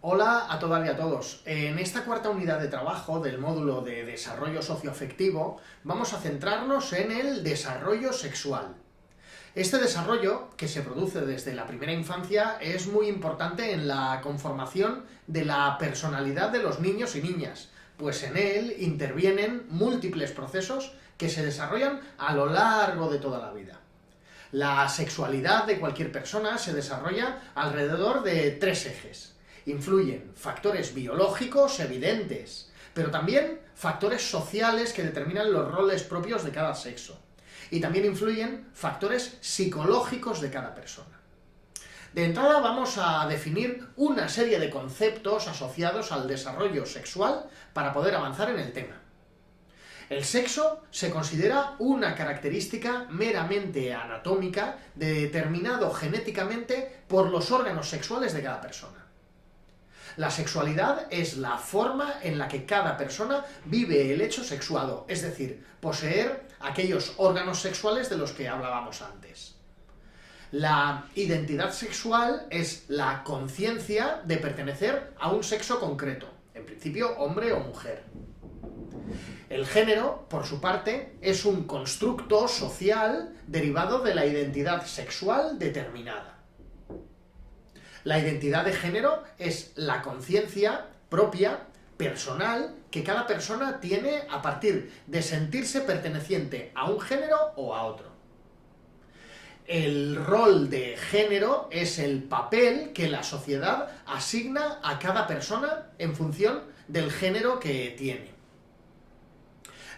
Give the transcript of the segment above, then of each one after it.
Hola a todas y a todos. En esta cuarta unidad de trabajo del módulo de desarrollo socioafectivo vamos a centrarnos en el desarrollo sexual. Este desarrollo, que se produce desde la primera infancia, es muy importante en la conformación de la personalidad de los niños y niñas, pues en él intervienen múltiples procesos que se desarrollan a lo largo de toda la vida. La sexualidad de cualquier persona se desarrolla alrededor de tres ejes. Influyen factores biológicos evidentes, pero también factores sociales que determinan los roles propios de cada sexo. Y también influyen factores psicológicos de cada persona. De entrada vamos a definir una serie de conceptos asociados al desarrollo sexual para poder avanzar en el tema. El sexo se considera una característica meramente anatómica determinado genéticamente por los órganos sexuales de cada persona. La sexualidad es la forma en la que cada persona vive el hecho sexuado, es decir, poseer aquellos órganos sexuales de los que hablábamos antes. La identidad sexual es la conciencia de pertenecer a un sexo concreto, en principio hombre o mujer. El género, por su parte, es un constructo social derivado de la identidad sexual determinada. La identidad de género es la conciencia propia, personal, que cada persona tiene a partir de sentirse perteneciente a un género o a otro. El rol de género es el papel que la sociedad asigna a cada persona en función del género que tiene.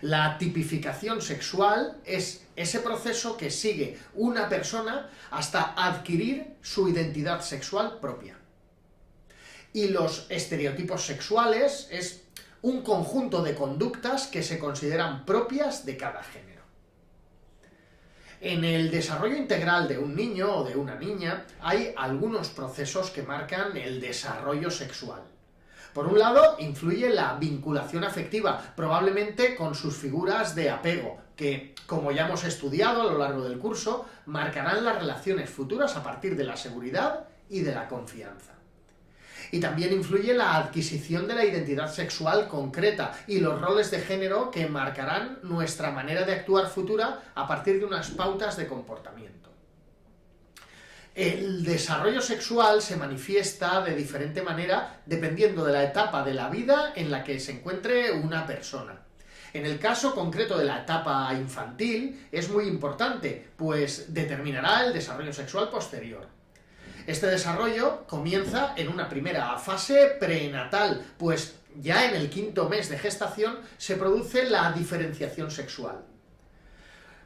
La tipificación sexual es ese proceso que sigue una persona hasta adquirir su identidad sexual propia. Y los estereotipos sexuales es un conjunto de conductas que se consideran propias de cada género. En el desarrollo integral de un niño o de una niña hay algunos procesos que marcan el desarrollo sexual. Por un lado, influye la vinculación afectiva, probablemente con sus figuras de apego, que, como ya hemos estudiado a lo largo del curso, marcarán las relaciones futuras a partir de la seguridad y de la confianza. Y también influye la adquisición de la identidad sexual concreta y los roles de género que marcarán nuestra manera de actuar futura a partir de unas pautas de comportamiento. El desarrollo sexual se manifiesta de diferente manera dependiendo de la etapa de la vida en la que se encuentre una persona. En el caso concreto de la etapa infantil es muy importante, pues determinará el desarrollo sexual posterior. Este desarrollo comienza en una primera fase prenatal, pues ya en el 5º mes de gestación se produce la diferenciación sexual.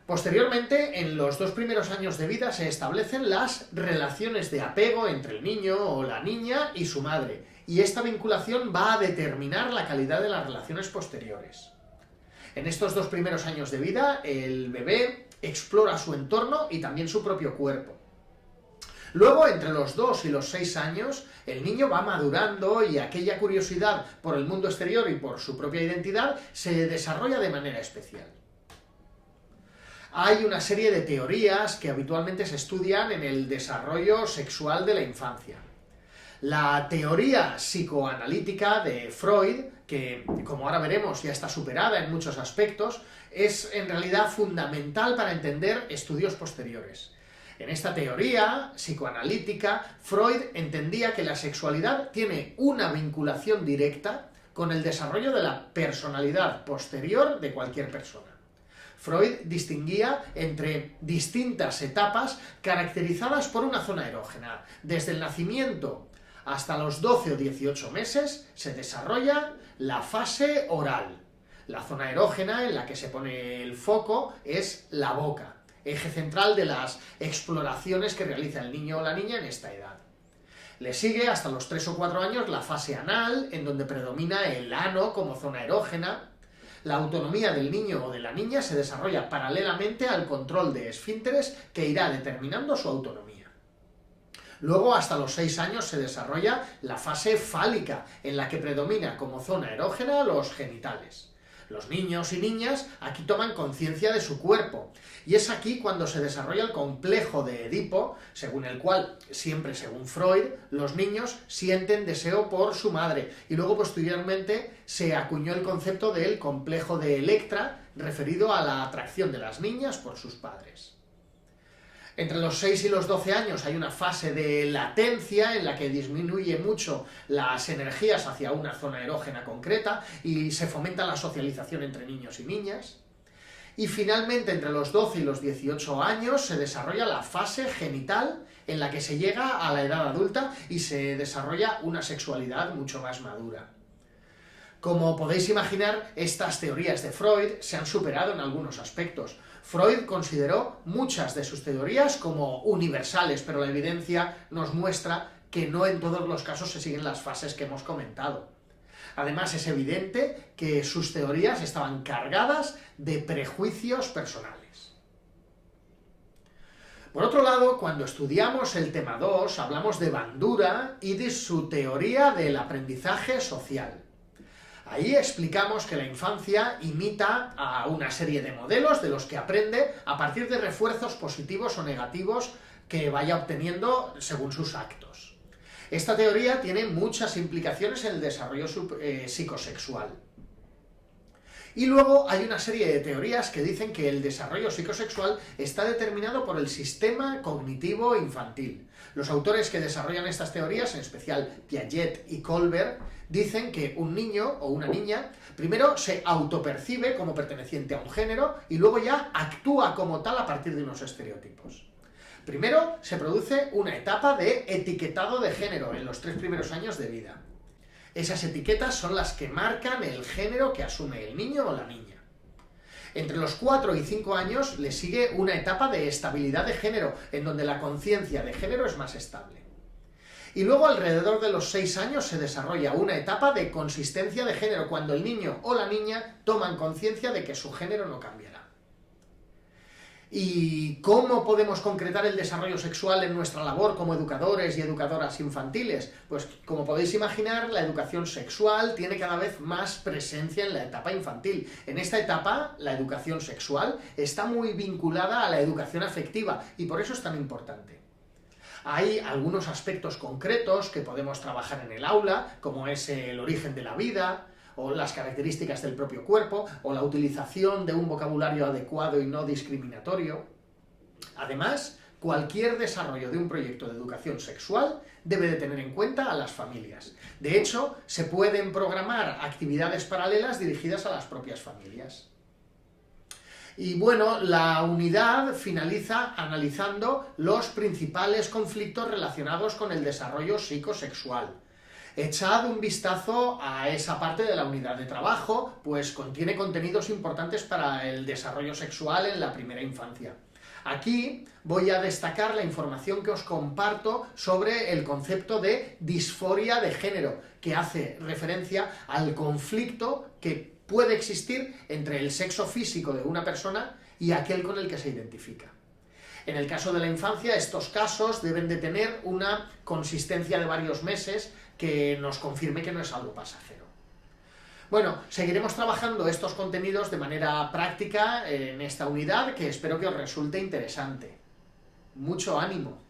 Posteriormente, en los 2 primeros años de vida se establecen las relaciones de apego entre el niño o la niña y su madre, y esta vinculación va a determinar la calidad de las relaciones posteriores. En estos 2 primeros años de vida, el bebé explora su entorno y también su propio cuerpo. Luego, entre los 2 y los 6 años, el niño va madurando y aquella curiosidad por el mundo exterior y por su propia identidad se desarrolla de manera especial. Hay una serie de teorías que habitualmente se estudian en el desarrollo sexual de la infancia. La teoría psicoanalítica de Freud, que como ahora veremos ya está superada en muchos aspectos, es en realidad fundamental para entender estudios posteriores. En esta teoría psicoanalítica, Freud entendía que la sexualidad tiene una vinculación directa con el desarrollo de la personalidad posterior de cualquier persona. Freud distinguía entre distintas etapas caracterizadas por una zona erógena. Desde el nacimiento hasta los 12 o 18 meses se desarrolla la fase oral. La zona erógena en la que se pone el foco es la boca, eje central de las exploraciones que realiza el niño o la niña en esta edad. Le sigue hasta los 3 o 4 años la fase anal, en donde predomina el ano como zona erógena. La autonomía del niño o de la niña se desarrolla paralelamente al control de esfínteres que irá determinando su autonomía. Luego, hasta los 6 años, se desarrolla la fase fálica, en la que predomina como zona erógena los genitales. Los niños y niñas aquí toman conciencia de su cuerpo, y es aquí cuando se desarrolla el complejo de Edipo, según el cual, siempre según Freud, los niños sienten deseo por su madre, y luego posteriormente se acuñó el concepto del complejo de Electra, referido a la atracción de las niñas por sus padres. Entre los 6 y los 12 años hay una fase de latencia en la que disminuye mucho las energías hacia una zona erógena concreta y se fomenta la socialización entre niños y niñas. Y finalmente, entre los 12 y los 18 años se desarrolla la fase genital en la que se llega a la edad adulta y se desarrolla una sexualidad mucho más madura. Como podéis imaginar, estas teorías de Freud se han superado en algunos aspectos. Freud consideró muchas de sus teorías como universales, pero la evidencia nos muestra que no en todos los casos se siguen las fases que hemos comentado. Además, es evidente que sus teorías estaban cargadas de prejuicios personales. Por otro lado, cuando estudiamos el tema 2, hablamos de Bandura y de su teoría del aprendizaje social. Ahí explicamos que la infancia imita a una serie de modelos de los que aprende a partir de refuerzos positivos o negativos que vaya obteniendo según sus actos. Esta teoría tiene muchas implicaciones en el desarrollo psicosexual. Y luego hay una serie de teorías que dicen que el desarrollo psicosexual está determinado por el sistema cognitivo infantil. Los autores que desarrollan estas teorías, en especial Piaget y Kohlberg, dicen que un niño o una niña primero se autopercibe como perteneciente a un género y luego ya actúa como tal a partir de unos estereotipos. Primero se produce una etapa de etiquetado de género en los 3 primeros años de vida. Esas etiquetas son las que marcan el género que asume el niño o la niña. Entre los 4 y 5 años le sigue una etapa de estabilidad de género, en donde la conciencia de género es más estable. Y luego alrededor de los 6 años se desarrolla una etapa de consistencia de género, cuando el niño o la niña toman conciencia de que su género no cambiará. ¿Y cómo podemos concretar el desarrollo sexual en nuestra labor como educadores y educadoras infantiles? Pues como podéis imaginar, la educación sexual tiene cada vez más presencia en la etapa infantil. En esta etapa, la educación sexual está muy vinculada a la educación afectiva y por eso es tan importante. Hay algunos aspectos concretos que podemos trabajar en el aula, como es el origen de la vida, o las características del propio cuerpo, o la utilización de un vocabulario adecuado y no discriminatorio. Además, cualquier desarrollo de un proyecto de educación sexual debe de tener en cuenta a las familias. De hecho, se pueden programar actividades paralelas dirigidas a las propias familias. Y bueno, la unidad finaliza analizando los principales conflictos relacionados con el desarrollo psicosexual. Echad un vistazo a esa parte de la unidad de trabajo, pues contiene contenidos importantes para el desarrollo sexual en la primera infancia. Aquí voy a destacar la información que os comparto sobre el concepto de disforia de género, que hace referencia al conflicto que puede existir entre el sexo físico de una persona y aquel con el que se identifica. En el caso de la infancia, estos casos deben de tener una consistencia de varios meses que nos confirme que no es algo pasajero. Bueno, seguiremos trabajando estos contenidos de manera práctica en esta unidad, que espero que os resulte interesante. ¡Mucho ánimo!